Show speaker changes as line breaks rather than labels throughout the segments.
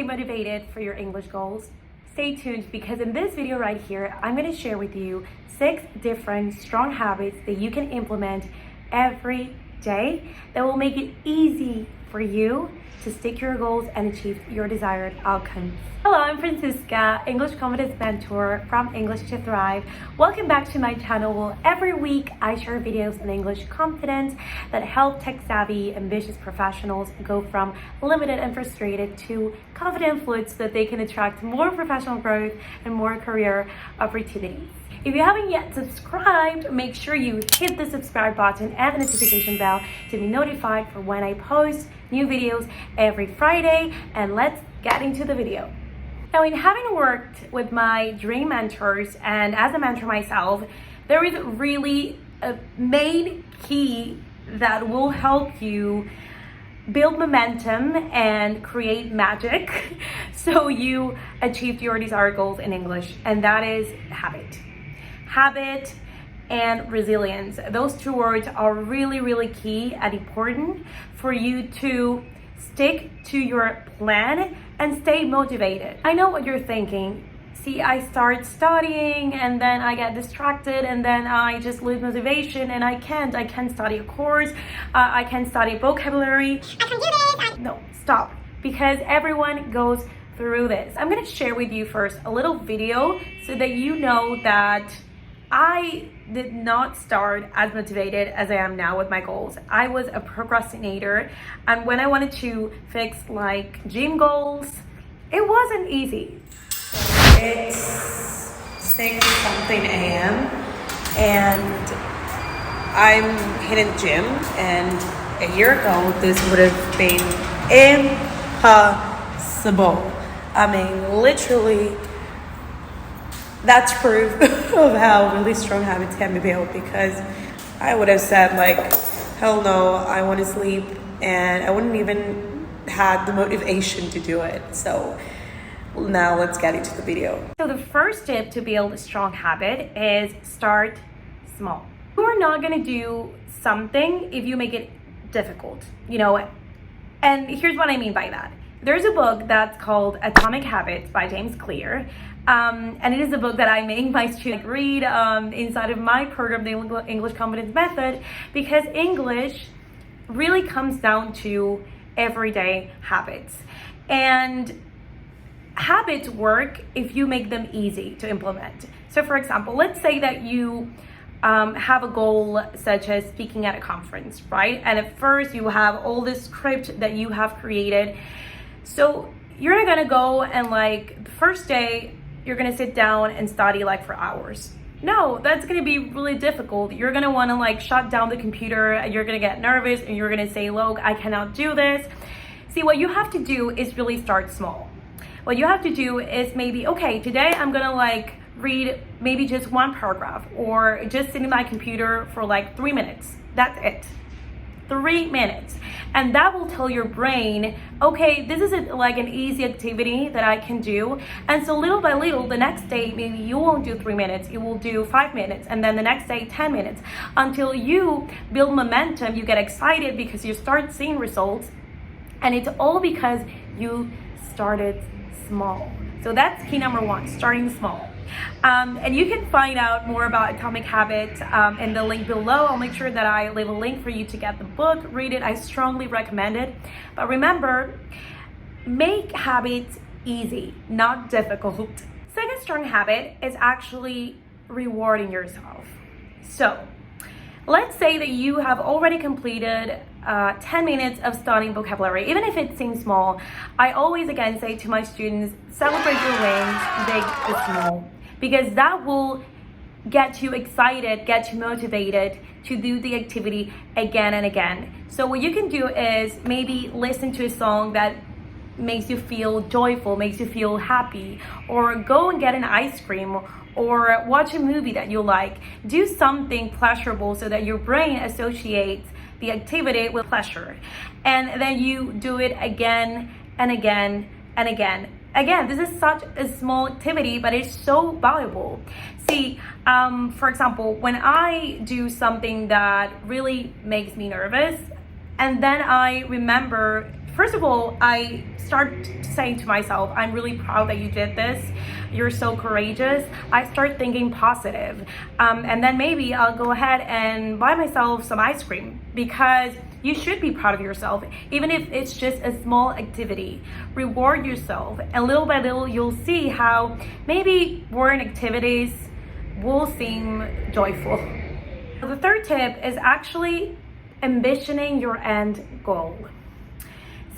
motivated for your English goals? Stay tuned because in this video right here, I'm going to share with you 6 different strong habits that you can implement every day that will make it easy for you to stick to your goals and achieve your desired outcomes. Hello, I'm Francisca, English Confidence Mentor from English to Thrive. Welcome back to my channel. Every week I share videos on English confidence that help tech-savvy, ambitious professionals go from limited and frustrated to confident and fluid so that they can attract more professional growth and more career opportunities. If you haven't yet subscribed, make sure you hit the subscribe button and the notification bell to be notified for when I post new videos every Friday. And let's get into the video. Now, in having worked with my dream mentors and as a mentor myself, there is really a main key that will help you build momentum and create magic so you achieve your desired goals in English, and that is habit. Habit and resilience. Those 2 words are really key and important for you to stick to your plan and stay motivated. I know what you're thinking. See, I start studying and then I get distracted and then I just lose motivation and I can't study a course, I can't study vocabulary. I can't do this. No, stop, because everyone goes through this. I'm gonna share with you first a little video so that you know that I did not start as motivated as I am now with my goals. I was a procrastinator, and when I wanted to fix like gym goals, it wasn't easy. It's 6-something a.m. and I'm hitting the gym, and a year ago this would have been impossible. I mean, literally, that's proof of how really strong habits can be built, because I would have said like, hell no, I want to sleep, and I wouldn't even had the motivation to do it. So now let's get into the video. So the first tip to build a strong habit is start small. You are not going to do something if you make it difficult, and here's what I mean by that. There's a book that's called Atomic Habits by James Clear. And it is a book that I make my students read inside of my program, the English Confidence Method, because English really comes down to everyday habits. And habits work if you make them easy to implement. So for example, let's say that you have a goal such as speaking at a conference, right? And at first you have all this script that you have created. So you're not gonna go and like the first day, you're gonna sit down and study like for hours. No, that's gonna be really difficult. You're gonna wanna like shut down the computer and you're gonna get nervous and you're gonna say, look, I cannot do this. See, what you have to do is really start small. What you have to do is maybe, okay, today I'm gonna like read maybe just 1 paragraph or just sit in my computer for like 3 minutes. That's it. 3 minutes. And that will tell your brain, okay, this is like an easy activity that I can do. And so little by little, the next day, maybe you won't do 3 minutes, you will do 5 minutes, and then the next day, 10 minutes, until you build momentum, you get excited because you start seeing results. And it's all because you started small. So that's key number 1, starting small. And you can find out more about Atomic Habits in the link below. I'll make sure that I leave a link for you to get the book, read it. I strongly recommend it. But remember, make habits easy, not difficult. Second strong habit is actually rewarding yourself. So let's say that you have already completed 10 minutes of studying vocabulary. Even if it seems small, I always again say to my students, celebrate your wins, big or small, because that will get you excited, get you motivated to do the activity again and again. So what you can do is maybe listen to a song that makes you feel joyful, makes you feel happy, or go and get an ice cream, or watch a movie that you like. Do something pleasurable so that your brain associates the activity with pleasure. And then you do it again and again and again. Again, this is such a small activity, but it's so valuable. See, for example, when I do something that really makes me nervous, and then I remember first of all, I start saying to myself, I'm really proud that you did this. You're so courageous. I start thinking positive. And then maybe I'll go ahead and buy myself some ice cream, because you should be proud of yourself, even if it's just a small activity. Reward yourself, and little by little, you'll see how maybe boring activities will seem joyful. The third tip is actually ambitioning your end goal.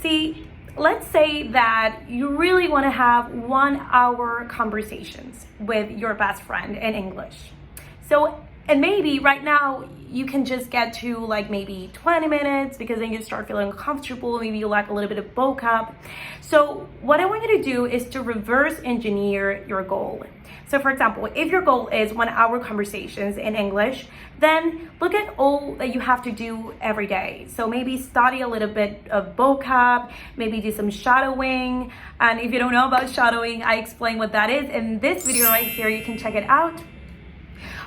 See, let's say that you really want to have 1 hour conversations with your best friend in English. So, and maybe right now you can just get to like maybe 20 minutes, because then you start feeling uncomfortable. Maybe you lack a little bit of vocab. So what I want you to do is to reverse engineer your goal. So for example, if your goal is 1 hour conversations in English, then look at all that you have to do every day. So maybe study a little bit of vocab, maybe do some shadowing. And if you don't know about shadowing, I explain what that is in this video right here. You can check it out.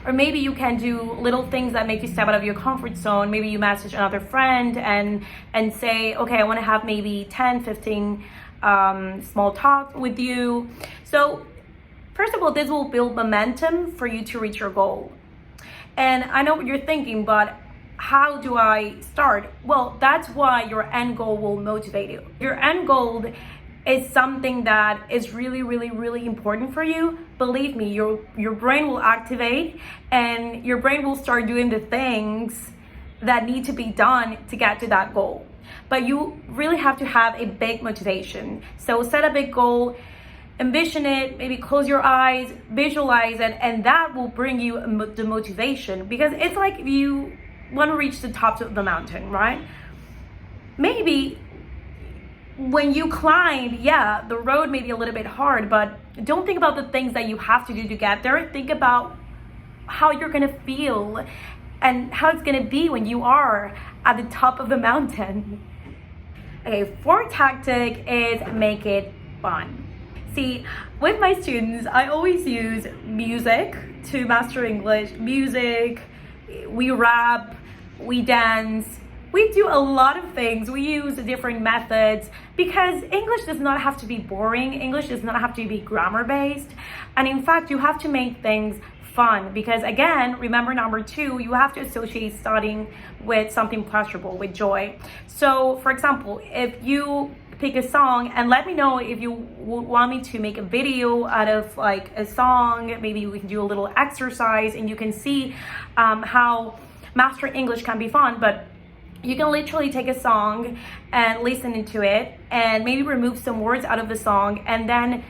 Or maybe you can do little things that make you step out of your comfort zone. Maybe you message another friend and say, okay, I want to have maybe 10, 15 small talks with you. So first of all, this will build momentum for you to reach your goal. And I know what you're thinking, but how do I start? Well, that's why your end goal will motivate you. Your end goal is something that is really, really, really important for you. Believe me, your brain will activate, and your brain will start doing the things that need to be done to get to that goal. But you really have to have a big motivation. So set a big goal, ambition it, maybe close your eyes, visualize it, and that will bring you the motivation. Because it's like if you want to reach the top of the mountain, right? Maybe when you climb, yeah, the road may be a little bit hard, but don't think about the things that you have to do to get there. Think about how you're gonna feel and how it's gonna be when you are at the top of the mountain. Okay, fourth tactic is make it fun. See, with my students, I always use music to master English. Music, we rap, we dance, we do a lot of things. We use different methods, because English does not have to be boring. English does not have to be grammar based. And in fact, you have to make things fun, because again, remember number 2, you have to associate studying with something pleasurable, with joy. So for example, if you pick a song, and let me know if you want me to make a video out of like a song, maybe we can do a little exercise, and you can see how mastering English can be fun. But you can literally take a song and listen to it, and maybe remove some words out of the song, and then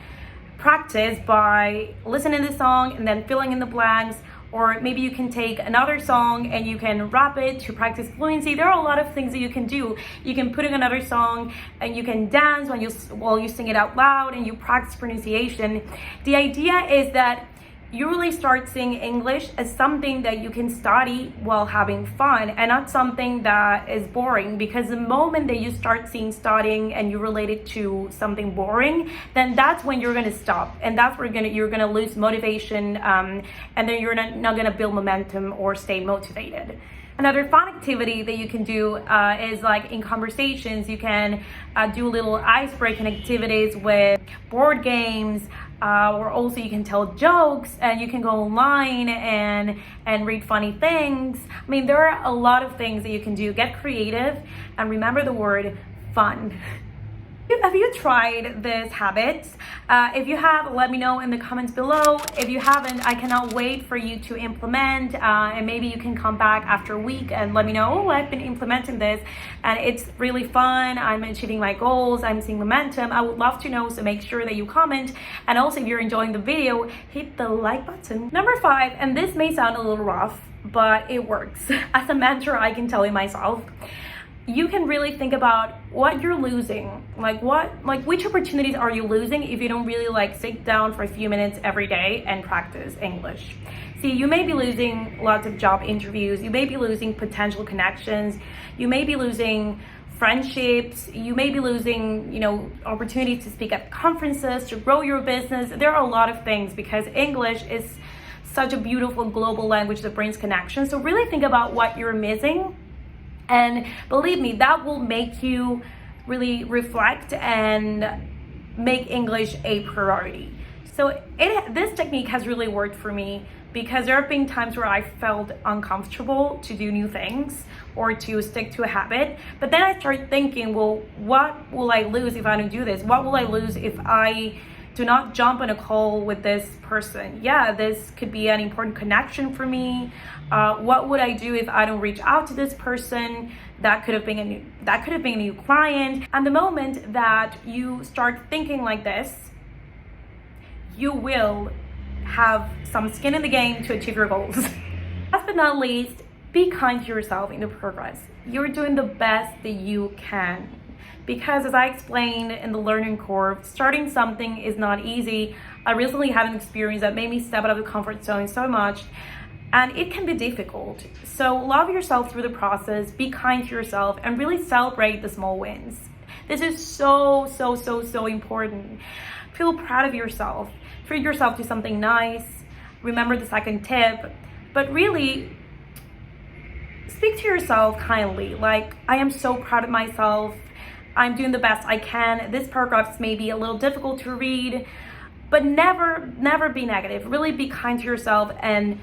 practice by listening to the song and then filling in the blanks. Or maybe you can take another song and you can rap it to practice fluency. There are a lot of things that you can do. You can put in another song and you can dance while you sing it out loud, and you practice pronunciation. The idea is that you really start seeing English as something that you can study while having fun, and not something that is boring. Because the moment that you start seeing studying and you relate it to something boring, then that's when you're gonna stop, and that's where you're gonna lose motivation, and then you're not gonna build momentum or stay motivated. Another fun activity that you can do is like in conversations, you can do little ice-breaking activities with board games, or also you can tell jokes, and you can go online and read funny things. I mean, there are a lot of things that you can do. Get creative, and remember the word fun. Have you tried this habit? If you have, let me know in the comments below. If you haven't, I cannot wait for you to implement, and maybe you can come back after a week and let me know, oh, I've been implementing this and it's really fun, I'm achieving my goals, I'm seeing momentum. I would love to know, so make sure that you comment. And also, if you're enjoying the video, hit the like button. Number 5, and this may sound a little rough, but it works. As a mentor, I can tell you myself, you can really think about what you're losing, which opportunities are you losing if you don't really sit down for a few minutes every day and practice English. See, you may be losing lots of job interviews, you may be losing potential connections, you may be losing friendships, you may be losing, opportunities to speak at conferences, to grow your business. There are a lot of things, because English is such a beautiful global language that brings connections. So really think about what you're missing. And believe me, that will make you really reflect and make English a priority. So this technique has really worked for me because there have been times where I felt uncomfortable to do new things or to stick to a habit. But then I started thinking, well, what will I lose if I don't do this? What will I lose if I do not jump on a call with this person? Yeah, this could be an important connection for me. What would I do if I don't reach out to this person? That could have been a new client. And the moment that you start thinking like this, you will have some skin in the game to achieve your goals. Last but not least, be kind to yourself in the progress. You're doing the best that you can. Because as I explained in the learning curve, starting something is not easy. I recently had an experience that made me step out of the comfort zone so much, and it can be difficult. So love yourself through the process, be kind to yourself, and really celebrate the small wins. This is so important. Feel proud of yourself. Treat yourself to something nice. Remember the second tip, but really speak to yourself kindly. Like, I am so proud of myself. I'm doing the best I can. This paragraph may be a little difficult to read, but never be negative. Really be kind to yourself and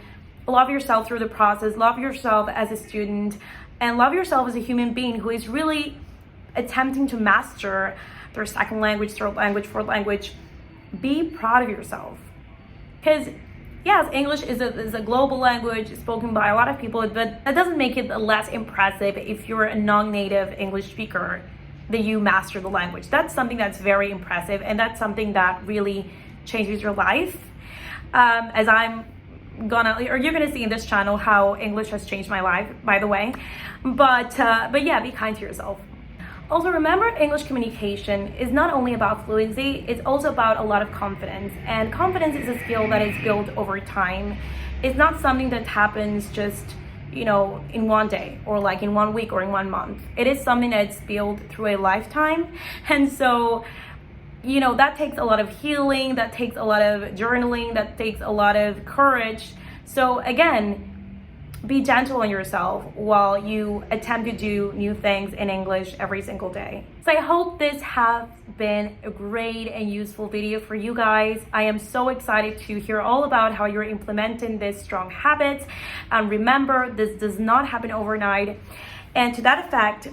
love yourself through the process. Love yourself as a student and love yourself as a human being who is really attempting to master their second language, third language, fourth language. Be proud of yourself. Because yes, English is a global language spoken by a lot of people, but that doesn't make it less impressive if you're a non-native English speaker that you master the language. That's something that's very impressive, and that's something that really changes your life. As you're gonna see in this channel how English has changed my life, by the way. But yeah, be kind to yourself. Also, remember, English communication is not only about fluency, it's also about a lot of confidence. And confidence is a skill that is built over time. It's not something that happens just, in one day or like in 1 week or in 1 month. It is something that's built through a lifetime. And so, that takes a lot of healing, that takes a lot of journaling, that takes a lot of courage. So again, be gentle on yourself while you attempt to do new things in English every single day. So I hope this has been a great and useful video for you guys. I am so excited to hear all about how you're implementing these strong habits. And remember, this does not happen overnight. And to that effect,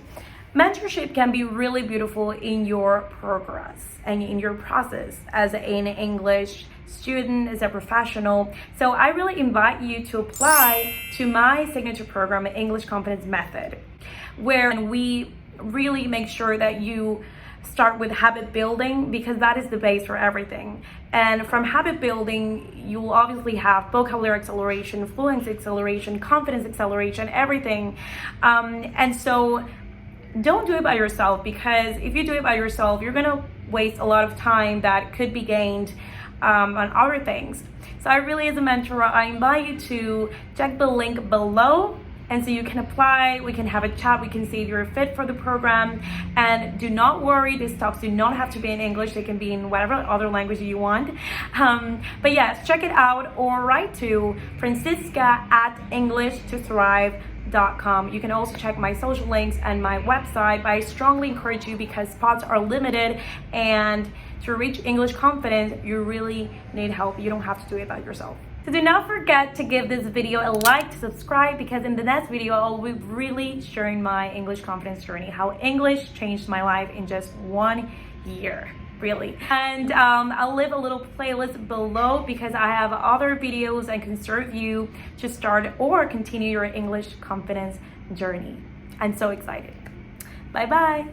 mentorship can be really beautiful in your progress and in your process as an English student, as a professional. So I really invite you to apply to my signature program, English Confidence Method, where we really make sure that you start with habit building, because that is the base for everything. And from habit building, you will obviously have vocabulary acceleration, fluency acceleration, confidence acceleration, everything. And so don't do it by yourself, because if you do it by yourself, you're gonna waste a lot of time that could be gained on other things. So I really, as a mentor, I invite you to check the link below, and so you can apply, we can have a chat, we can see if you're fit for the program. And do not worry, these talks do not have to be in English, they can be in whatever other language you want. But yes, check it out, or write to Francisca@EnglishToThrive.com. You can also check my social links and my website, but I strongly encourage you, because spots are limited, and to reach English confidence, you really need help. You don't have to do it by yourself. So do not forget to give this video a like, to subscribe, because in the next video, I'll be really sharing my English confidence journey, how English changed my life in just 1 year. Really. And I'll leave a little playlist below, because I have other videos and can serve you to start or continue your English confidence journey. I'm so excited. Bye bye.